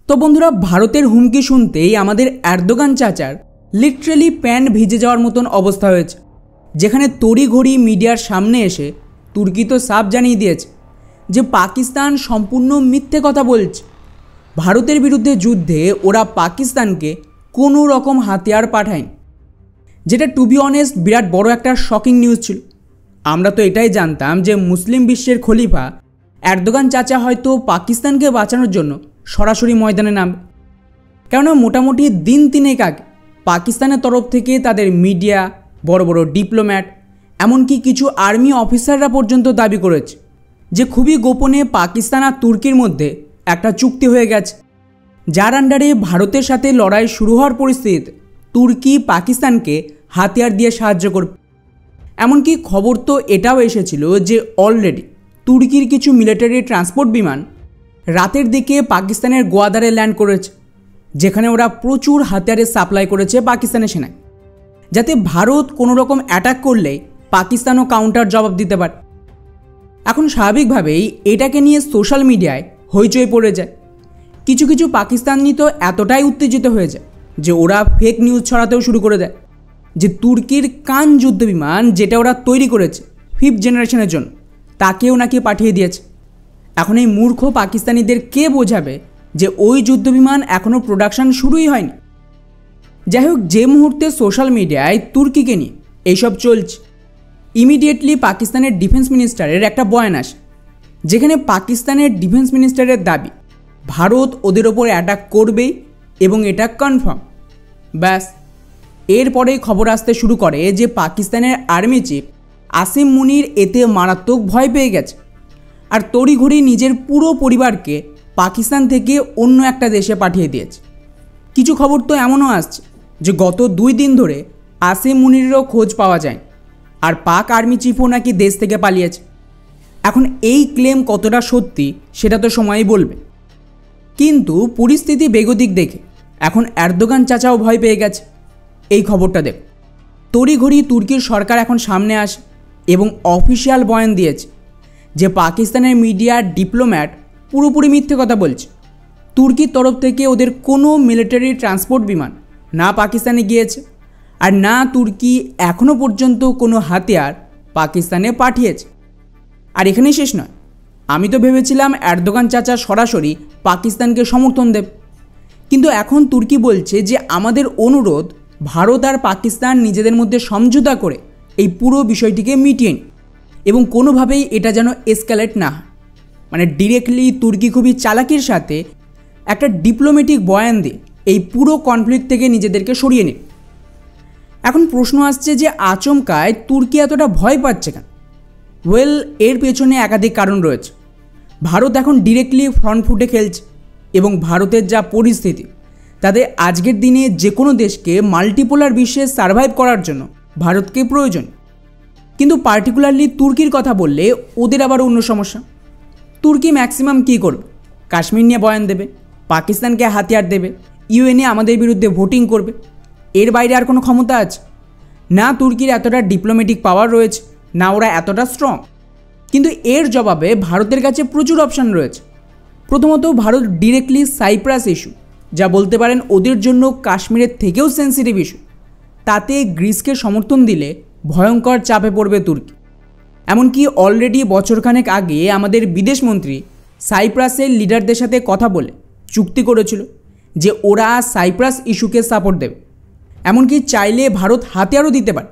তো বন্ধুরা, ভারতের হুমকি শুনতেই আমাদের এরদোগান চাচার লিটারালি প্যান্ট ভিজে যাওয়ার মতন অবস্থা হয়েছে, যেখানে তড়িঘড়ি মিডিয়ার সামনে এসে তুর্কি তো সাফ জানিয়ে দিয়েছে যে পাকিস্তান সম্পূর্ণ মিথ্যে কথা বলছে। ভারতের বিরুদ্ধে যুদ্ধে ওরা পাকিস্তানকে কোনো রকম হাতিয়ার পাঠায়নি, যেটা টু বি অনেস্ট বিরাট বড় একটা শকিং নিউজ ছিল। আমরা তো এটাই জানতাম যে মুসলিম বিশ্বের খলিফা এরদোগান চাচা হয়তো পাকিস্তানকে বাঁচানোর জন্য সরাসরি ময়দানে নামবে, কেননা মোটামুটি দিন তিনেক আগে পাকিস্তানের তরফ থেকে তাদের মিডিয়া, বড় বড় ডিপ্লোম্যাট, এমনকি কিছু আর্মি অফিসাররা পর্যন্ত দাবি করেছে যে খুবই গোপনে পাকিস্তান আর তুর্কির মধ্যে একটা চুক্তি হয়ে গেছে, যার আন্ডারে ভারতের সাথে লড়াই শুরু হওয়ার পরিস্থিতিতে তুর্কি পাকিস্তানকে হাতিয়ার দিয়ে সাহায্য করবে। এমনকি খবর তো এটাও এসেছিল যে অলরেডি তুর্কির কিছু মিলিটারি ট্রান্সপোর্ট বিমান রাতের দিকে পাকিস্তানের গোয়াদারে ল্যান্ড করেছে, যেখানে ওরা প্রচুর হাতিয়ারের সাপ্লাই করেছে পাকিস্তানের সেনায়, যাতে ভারত কোনো রকম অ্যাটাক করলেই পাকিস্তানও কাউন্টার জবাব দিতে পারে। এখন স্বাভাবিকভাবেই এটাকে নিয়ে সোশ্যাল মিডিয়ায় হইচই পড়ে যায়। কিছু কিছু পাকিস্তানি তো এতটাই উত্তেজিত হয়ে যায় যে ওরা ফেক নিউজ ছড়াতেও শুরু করে দেয় যে তুর্কির কান যুদ্ধ বিমান, যেটা ওরা তৈরি করেছে 5th জেনারেশনের জন্য, তাকেও নাকি পাঠিয়ে দিয়েছে। এখন এই মূর্খ পাকিস্তানিদের কে বোঝাবে যে ওই যুদ্ধ বিমান এখনও প্রোডাকশান শুরুই হয়নি। যাই হোক, যে মুহূর্তে সোশ্যাল মিডিয়ায় তুর্কিকে নিয়ে এইসব চলছে, ইমিডিয়েটলি পাকিস্তানের ডিফেন্স মিনিস্টারের একটা বয়ান আসে, যেখানে পাকিস্তানের ডিফেন্স মিনিস্টারের দাবি ভারত ওদের ওপর অ্যাটাক করবেই এবং এটা কনফার্ম। ব্যাস, এরপরেই খবর আসতে শুরু করে যে পাকিস্তানের আর্মি চিফ আসিম মুনির এতে মারাত্মক ভয় পেয়ে গেছে আর তড়িঘড়ি নিজের পুরো পরিবারকে পাকিস্তান থেকে অন্য একটা দেশে পাঠিয়ে দিয়েছে। কিছু খবর তো এমনও আসছে যে গত 2 দিন ধরে আসিম মুনিরেরও খোঁজ পাওয়া যায় আর পাক আর্মি চিফও নাকি দেশ থেকে পালিয়েছে। এখন এই ক্লেম কতটা সত্যি সেটা তো সময়ই বলবে, কিন্তু পরিস্থিতি বেগতিক দেখে এখন এরদোগান চাচাও ভয় পেয়ে গেছে। এই খবরটা দেখ, তড়িঘড়ি তুর্কির সরকার এখন সামনে আসে এবং অফিসিয়াল বয়ান দিয়েছে যে পাকিস্তানের মিডিয়া, ডিপ্লোম্যাট পুরোপুরি মিথ্যে কথা বলছে। তুর্কির তরফ থেকে ওদের কোনো মিলিটারি ট্রান্সপোর্ট বিমান না পাকিস্তানে গিয়েছে, আর না তুর্কি এখনও পর্যন্ত কোনো হাতিয়ার পাকিস্তানে পাঠিয়েছে। আর এখানেই শেষ নয়, আমি তো ভেবেছিলাম এরদোগান চাচা সরাসরি পাকিস্তানকে সমর্থন দেবে, কিন্তু এখন তুর্কি বলছে যে আমাদের অনুরোধ ভারত আর পাকিস্তান নিজেদের মধ্যে সমঝোতা করে এই পুরো বিষয়টিকে মিটিয়ে নিন এবং কোনোভাবেই এটা যেন এসকালেট না হয়। মানে ডিরেক্টলি তুর্কি খুবই চালাকির সাথে একটা ডিপ্লোম্যাটিক বয়ান দিয়ে এই পুরো কনফ্লিক্ট থেকে নিজেদেরকে সরিয়ে নিন। এখন প্রশ্ন আসছে যে আচমকায় তুর্কি এতটা ভয় পাচ্ছে কেন? ওয়েল, এর পেছনে একাধিক কারণ রয়েছে। ভারত এখন ডিরেক্টলি ফ্রন্ট ফুটে খেলছে এবং ভারতের যা পরিস্থিতি, তাদের আজকের দিনে যে কোনো দেশকে মাল্টিপোলার বিশ্বে সার্ভাইভ করার জন্য ভারতকে প্রয়োজন। কিন্তু পার্টিকুলারলি তুর্কির কথা বললে ওদের আবার অন্য সমস্যা। তুর্কি ম্যাক্সিমাম কী করবে? কাশ্মীর নিয়ে বয়ান দেবে, পাকিস্তানকে হাতিয়ার দেবে, ইউএনএ আমাদের বিরুদ্ধে ভোটিং করবে। এর বাইরে আর কোনো ক্ষমতা আছে না। তুর্কির এতটা ডিপ্লোম্যাটিক পাওয়ার রয়েছে না, ওরা এতটা স্ট্রং। কিন্তু এর জবাবে ভারতের কাছে প্রচুর অপশান রয়েছে। প্রথমত, ভারত ডিরেক্টলি সাইপ্রাস ইস্যু, যা বলতে পারেন ওদের জন্য কাশ্মীরের থেকেও সেন্সিটিভ ইস্যু, তাতে গ্রিসকে সমর্থন দিলে ভয়ঙ্কর চাপে পড়বে তুর্কি। এমনকি অলরেডি বছরখানেক আগে আমাদের বিদেশমন্ত্রী সাইপ্রাসের লিডারদের সাথে কথা বলে চুক্তি করেছিল যে ওরা সাইপ্রাস ইস্যুকে সাপোর্ট দেবে, এমনকি চাইলে ভারত হাতিয়ারও দিতে পারে।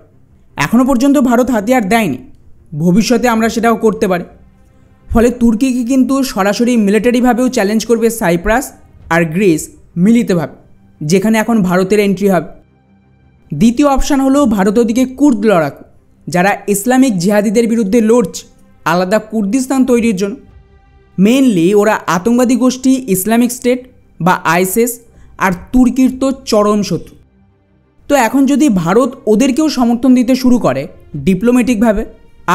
এখনও পর্যন্ত ভারত হাতিয়ার দেয়নি, ভবিষ্যতে আমরা সেটাও করতে পারি। ফলে তুর্কিকে কিন্তু সরাসরি মিলিটারিভাবেও চ্যালেঞ্জ করবে সাইপ্রাস আর গ্রিস মিলিতভাবে, যেখানে এখন ভারতের এন্ট্রি হবে। দ্বিতীয় অপশান হলো ভারত ওদিকে কুর্দ লড়াকু, যারা ইসলামিক জিহাদিদের বিরুদ্ধে লড়ছে আলাদা কুর্দিস্তান তৈরির জন্য। মেইনলি ওরা আতঙ্কবাদী গোষ্ঠী ইসলামিক স্টেট বা আইএসএস আর তুর্কির তো চরম শত্রু। তো এখন যদি ভারত ওদেরকেও সমর্থন দিতে শুরু করে ডিপ্লোম্যাটিকভাবে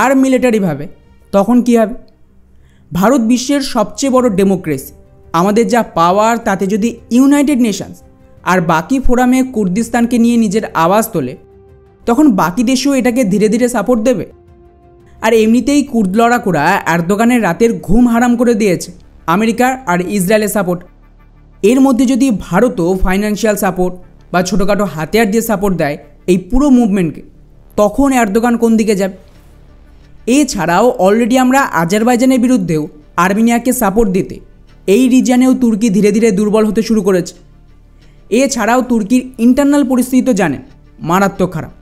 আর মিলিটারিভাবে, তখন কী হবে? ভারত বিশ্বের সবচেয়ে বড় ডেমোক্রেসি, আমাদের যা পাওয়ার তাতে যদি ইউনাইটেড নেশনস আর বাকি ফোরামে কুর্দিস্তানকে নিয়ে নিজের আওয়াজ তোলে, তখন বাকি দেশও এটাকে ধীরে ধীরে সাপোর্ট দেবে। আর এমনিতেই কুর্দ লড়াকুরা এরদোগানের রাতের ঘুম হারাম করে দিয়েছে আমেরিকা আর ইসরায়েলের সাপোর্ট। এর মধ্যে যদি ভারতও ফাইন্যান্সিয়াল সাপোর্ট বা ছোটোখাটো হাতিয়ার দিয়ে সাপোর্ট দেয় এই পুরো মুভমেন্টকে, তখন এরদোগান কোন দিকে যাবে? এছাড়াও অলরেডি আমরা আজারবাইজানের বিরুদ্ধেও আর্মেনিয়াকে সাপোর্ট দিতে এই রিজিয়নেও তুর্কি ধীরে ধীরে দুর্বল হতে শুরু করেছে। এছাড়াও তুর্কির ইন্টারনাল পরিস্থিতি তো জানেন, মারাত্মক খারাপ।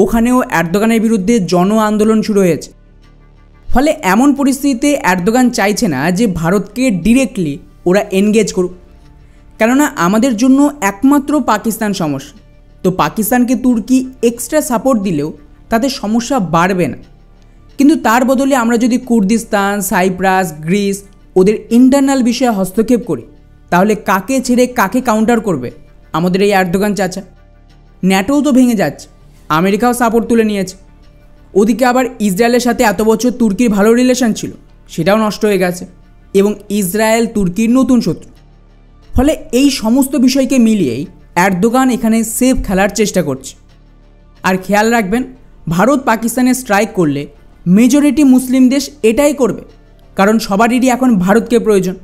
ওখানেও এরদোগানের বিরুদ্ধে জন আন্দোলন শুরু হয়েছে। ফলে এমন পরিস্থিতিতে এরদোগান চাইছে না যে ভারতকে ডিরেক্টলি ওরা এনগেজ করুক, কেননা আমাদের জন্য একমাত্র পাকিস্তান সমস্যা। তো পাকিস্তানকে তুর্কি এক্সট্রা সাপোর্ট দিলেও তাতে সমস্যা বাড়বে না, কিন্তু তার বদলে আমরা যদি কুর্দিস্তান, সাইপ্রাস, গ্রিস ওদের ইন্টারনাল বিষয়ে হস্তক্ষেপ করি, তাহলে কাকে ছেড়ে কাকে কাউন্টার করবে আমাদের এই এরদোগান চাচা? ন্যাটোও তো ভেঙে যাচ্ছে, আমেরিকাও সাপোর্ট তুলে নিয়েছে। ওদিকে আবার ইসরায়েলের সাথে এত বছর তুর্কির ভালো রিলেশন ছিল, সেটাও নষ্ট হয়ে গেছে, এবং ইসরায়েল তুর্কির নতুন শত্রু। ফলে এই সমস্ত বিষয়কে মিলিয়েই এরদোগান এখানে সেফ খেলার চেষ্টা করছে। আর খেয়াল রাখবেন, ভারত পাকিস্তানে স্ট্রাইক করলে মেজরিটি মুসলিম দেশ এটাই করবে, কারণ সবারই এখন ভারতকে প্রয়োজন।